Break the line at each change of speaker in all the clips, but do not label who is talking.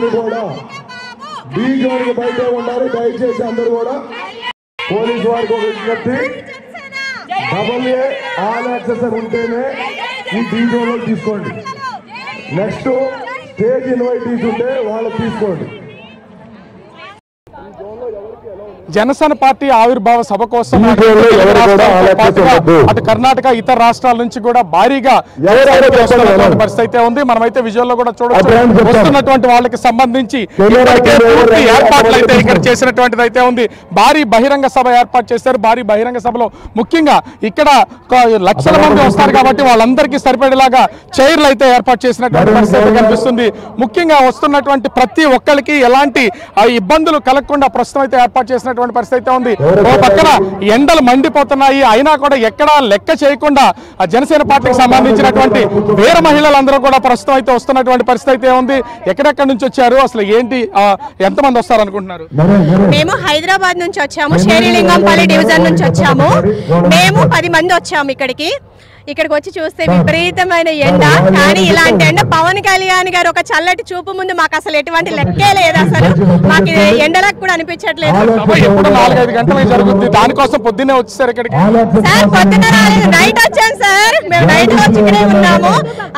Zone కూడా B zone కి బయట ఉండాలి. దయచేసి అందరూ కూడా పోలీసు వారికి ఒక విజ్ఞప్తి, AA ఆల్ యాక్సెస్ ఉంటేనే ఈ బి జోన్ లో తీసుకోండి. నెక్స్ట్ స్టేజ్ ఇన్వైటీస్ ఉంటే వాళ్ళు తీసుకోండి.
జనసేన పార్టీ ఆవిర్భావ సభ కోసం అటు కర్ణాటక ఇతర రాష్ట్రాల నుంచి కూడా భారీగా పరిస్థితి అయితే ఉంది. మనమైతే విజువల్లో కూడా చూడవచ్చు. వస్తున్నటువంటి వాళ్ళకి సంబంధించి ఏర్పాట్లు అయితే ఇక్కడ చేసినటువంటిది అయితే ఉంది. భారీ బహిరంగ సభ ఏర్పాటు చేశారు. భారీ బహిరంగ సభలో ముఖ్యంగా ఇక్కడ లక్షల మంది వస్తారు కాబట్టి వాళ్ళందరికీ సరిపడేలాగా చైర్లు అయితే ఏర్పాటు చేసినటువంటి పరిస్థితి కనిపిస్తుంది. ముఖ్యంగా వస్తున్నటువంటి ప్రతి ఒక్కరికి ఎలాంటి ఇబ్బందులు కలగకుండా ప్రస్తుతం అయితే ఏర్పాటు చేసినటువంటి పరిస్థితి ఉంది. ఓ పక్కన ఎండలు మండిపోతున్నాయి, అయినా కూడా ఎక్కడా లెక్క చేయకుండా జనసేన పార్టీకి సంబంధించినటువంటి వీర మహిళలందరూ కూడా ప్రస్తుతం అయితే వస్తున్నటువంటి పరిస్థితి ఉంది. ఎక్కడెక్కడి నుంచి వచ్చారు, అసలు ఏంటి, ఎంతమంది వస్తారు అనుకుంటున్నారు?
మేము హైదరాబాద్ నుంచి వచ్చాము, షేరిలింగంపల్లి డివిజన్ నుంచి వచ్చాము. మేము 10 మంది వచ్చాము ఇక్కడికి వచ్చి చూస్తే విపరీతమైన ఎండ. కానీ ఇలాంటి ఎండ పవన్ కళ్యాణ్ గారు ఒక చల్లటి చూపు ముందు మాకు అసలు ఎటువంటి లెక్కే లేదు. అసలు మాకు ఎండలకు కూడా అనిపించట్లేదు.
4-5 గంటలకు జరుగుతుంది, దానికోసం పొద్దున్నే వచ్చేసారు ఇక్కడికి?
సార్ పొద్దున్న రాలేదు, నైట్ వచ్చాను సార్. మేము నైట్ వచ్చి ఇక్కడే ఉన్నాము.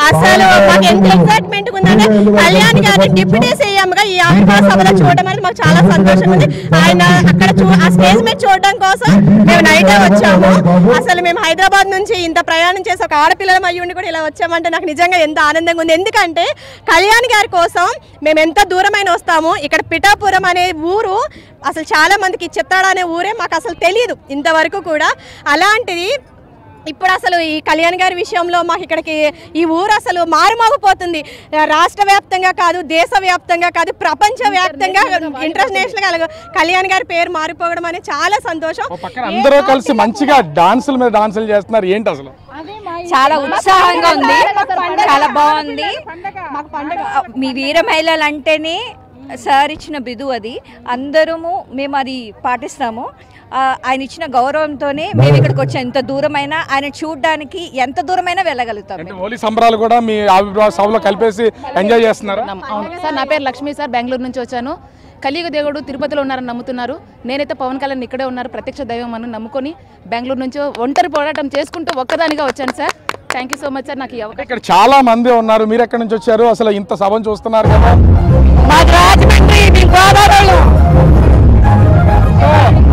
అసలు మాకు ఎంత ఎక్సైట్మెంట్ ఉందంటే కళ్యాణ్ గారిని డిప్యూటీ సీఎం గా ఈ ఆవిర్భావ సభలో చూడడం అనేది మాకు చాలా సంతోషంగా ఉంది. ఆయన అక్కడ ఆ స్టేజ్ మీద చూడడం కోసం మేము నైటే వచ్చాము. అసలు మేము హైదరాబాద్ నుంచి ఇంత ప్రయాణం చేసి ఒక ఆడపిల్లల అయ్యుండి కూడా ఇలా వచ్చామంటే నాకు నిజంగా ఎంత ఆనందంగా ఉంది. ఎందుకంటే కళ్యాణ్ గారి కోసం మేము ఎంత దూరమైన వస్తాము. ఇక్కడ పిఠాపురం అనే ఊరు అసలు చాలా మందికి, చిత్తాడ అనే ఊరే మాకు అసలు తెలియదు ఇంతవరకు కూడా. అలాంటిది ఇప్పుడు అసలు ఈ కళ్యాణ్ గారి విషయంలో మాకు ఇక్కడికి ఈ ఊరు అసలు మారుమోగిపోతుంది. రాష్ట్ర వ్యాప్తంగా కాదు, దేశవ్యాప్తంగా కాదు, ప్రపంచవ్యాప్తంగా ఇంటర్నేషనల్ కళ్యాణ్ గారి పేరు మారిపోవడం అనేది చాలా సంతోషం.
అందరూ కలిసి మంచిగా డాన్సుల మీద డాన్సులు చేస్తున్నారు. ఏంటి అసలు?
చాలా ఉత్సాహంగా ఉంది, చాలా బాగుంది. మీ వీర మహిళలు అంటేనే సార్ ఇచ్చిన బిదు, అది అందరము మేము అది పాటిస్తాము. ఆయన ఇచ్చిన గౌరవంతోనే మేము ఇక్కడికి వచ్చాం. ఎంత దూరమైనా ఆయన చూడడానికి ఎంత దూరమైనా వెళ్ళగలుగుతాం.
హోలీ సంబరాలు కూడా మీ ఆవిర్భావ సభలో కలిపేసి ఎంజాయ్ చేస్తున్నారు?
సార్ నా పేరు లక్ష్మి సార్, బెంగళూరు నుంచి వచ్చాను. కలియుగ దేవుడు తిరుపతిలో ఉన్నారని నమ్ముతున్నారు. నేనైతే పవన్ కళ్యాణ్ ఇక్కడే ఉన్నారు, ప్రత్యక్ష దైవం అని నమ్ముకొని బెంగళూరు నుంచి ఒంటరి పోరాటం చేసుకుంటూ ఒక్కదానిగా వచ్చాను sir. Thank you so much sir. నాకు
ఇక్కడ చాలా మంది ఉన్నారు, మీరు ఎక్కడి నుంచి వచ్చారు? అసలు ఇంత సభను చూస్తున్నారు కదా?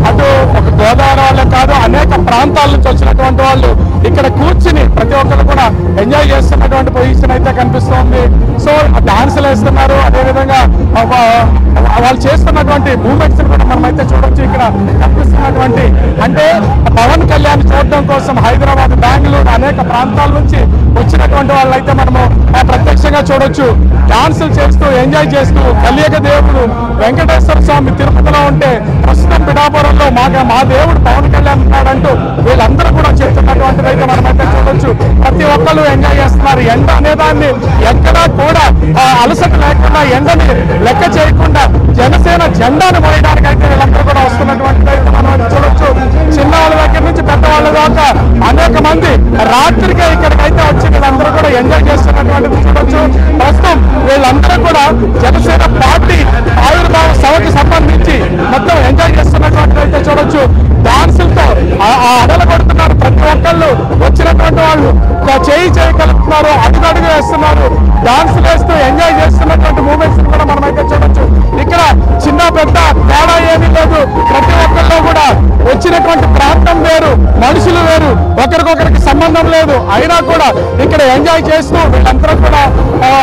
అటు ఒక గోదావరి వాళ్ళే కాదు, అనేక ప్రాంతాల నుంచి వచ్చినటువంటి వాళ్ళు ఇక్కడ కూర్చుని ప్రతి ఒక్కరు కూడా ఎంజాయ్ చేస్తున్నటువంటి పొజిషన్ అయితే కనిపిస్తోంది. సో డాన్సులు వేస్తున్నారు, అదేవిధంగా వాళ్ళు చేస్తున్నటువంటి మూమెంట్స్ కూడా మనం అయితే చూడొచ్చు. ఇక్కడ కనిపిస్తున్నటువంటి అంటే పవన్ కళ్యాణ్ చూడడం కోసం హైదరాబాద్, బెంగళూరు అనేక ప్రాంతాల నుంచి వచ్చినటువంటి వాళ్ళు అయితే మనము ప్రత్యక్షంగా చూడొచ్చు. డాన్సులు చేస్తూ ఎంజాయ్ చేస్తూ కలియుగ దేవుడు వెంకటేశ్వర స్వామి తిరుపతిలో ఉంటే ప్రస్తుతం పిఠాపురంలో మా దేవుడు పవన్ కళ్యాణ్ ఉన్నాడంటూ వీళ్ళందరూ కూడా చేస్తున్నటువంటిది అయితే మనమైతే చూడొచ్చు. ప్రతి ఒక్కరు ఎంజాయ్ చేస్తున్నారు. ఎండ అనేదాన్ని ఎక్కడా కూడా అలసట లేకుండా, ఎండని లెక్క చేయకుండా జనసేన జెండాను మోయడానికి అయితే వీళ్ళందరూ కూడా వస్తున్నటువంటిది అయితే మనం చూడొచ్చు. చిన్నవాళ్ళ దగ్గర నుంచి పెద్దవాళ్ళ దాకా అనేక మంది రాత్రికే ఇక్కడికైతే వచ్చి వీళ్ళందరూ కూడా ఎంజాయ్ చేస్తున్నటువంటిది చూడొచ్చు. ప్రస్తుతం వీళ్ళందరూ కూడా జనసేన పార్టీ ఆవిర్భావ సభకి సంబంధించి మొత్తం ఎంజాయ్ చేస్తున్నటువంటి అయితే చూడొచ్చు. డాన్సులతో అడలు కొడుతున్నారు. ప్రతి ఒక్కళ్ళు వచ్చినటువంటి వాళ్ళు చేయి కలుపుతున్నారు, అడుగు వేస్తున్నారు, డాన్సులు వేస్తూ ఎంజాయ్ చేస్తున్నటువంటి మూమెంట్స్ కూడా మనమైతే చూడొచ్చు. ఇక్కడ చిన్న పెద్ద తేడా ఏమీ లేదు. ప్రతి ఒక్కళ్ళు కూడా వచ్చినటువంటి ప్రాంతం వేరు, మనుషులు వేరు, ఒకరికొకరికి సంబంధం లేదు. అయినా కూడా ఇక్కడ ఎంజాయ్ చేస్తూ వీళ్ళందరూ కూడా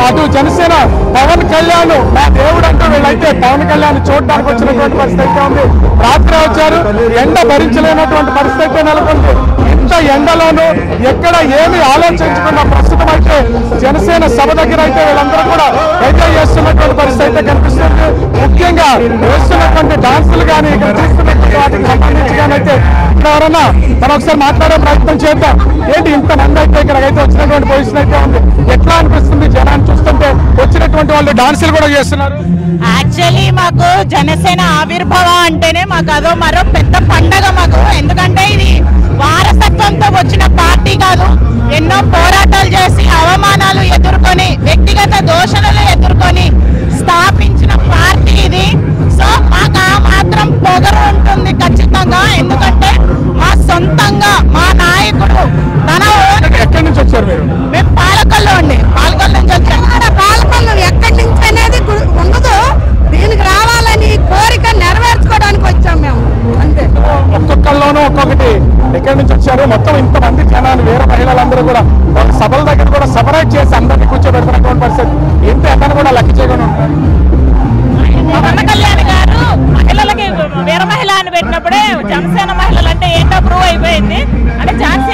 అటు జనసేన పవన్ కళ్యాణ్ మా దేవుడు అంటూ వీళ్ళైతే పవన్ కళ్యాణ్ చూడడానికి వచ్చినటువంటి పరిస్థితి అయితే ఉంది. రాత్రి వచ్చారు, ఎండ భరించలేనటువంటి పరిస్థితి నెలకొంది. ఇంత ఎండలోనూ ఎక్కడ ఏమి ఆలోచించకుండా ప్రస్తుతం అయితే జనసేన సభ దగ్గర అయితే వీళ్ళందరూ కూడా ఎంజాయ్ చేస్తున్నటువంటి పరిస్థితి అయితే కనిపిస్తుంది. ముఖ్యంగా వేస్తున్నటువంటి డాన్సులు కానీ ఇక్కడ చూస్తున్నటువంటి వాటికి సంబంధించి కానీ అయితే ఎవరన్నా మనం ఒకసారి మాట్లాడే ప్రయత్నం చేద్దాం. ఏంటి ఇంతమంది అయితే ఇక్కడికైతే వచ్చినటువంటి పొజిషన్ అయితే ఉంది, ఎట్లా అనిపిస్తుంది జనాన్ని చూస్తుంటే? వచ్చినటువంటి వాళ్ళు డాన్సులు కూడా చేస్తున్నారు.
యాక్చువల్లీ మాకు జనసేన ఆవిర్భావ అంటేనే మాకు అదో మరో పెద్ద పండగ మాకు. ఎందుకంటే ఇది వారసత్వంతో వచ్చిన పార్టీ కాదు, ఎన్నో పోరాటాలు చేసి అవమానాలు ఎదుర్కొని వ్యక్తిగత దోషణలు ఎదుర్కొని స్థాపించిన పార్టీ ఇది. సో మాకు ఆ మాత్రం పొగరు ఉంటుంది ఖచ్చితంగా. ఎందుకంటే మా సొంతంగా మా నాయకుడు తన
ఎక్కడి నుంచి వచ్చారు మీరు?
మేము పాలకొల్లు అండి, పాలకొల్లు నుంచి వచ్చాము.
పాలకొల్లు ఎక్కడి నుంచి అనేది ఉండదు, దీనికి రావాలని కోరిక నెరవేర్చుకోవడానికి వచ్చాం మేము అంతే.
ఒక్కొక్కళ్ళలోనూ ఒక్కొక్కటి ఎక్కడి నుంచి వచ్చారు. మొత్తం ఇంతమంది జనాలు వీర మహిళలందరూ కూడా వాళ్ళ సభల దగ్గర కూడా సపరేట్ చేసి అందరినీ కూర్చోబెడుతున్నటువంటి పరిస్థితి. ఇంత ఎంతని కూడా లెక్క చేయకుండా ఉంటారు.
పవన్ కళ్యాణ్ గారు మహిళలకి వీర మహిళ అని పెట్టినప్పుడే జనసేన మహిళలు అంటే ఏంటో ప్రూవ్ అయిపోయింది. అంటే ఝాన్సీ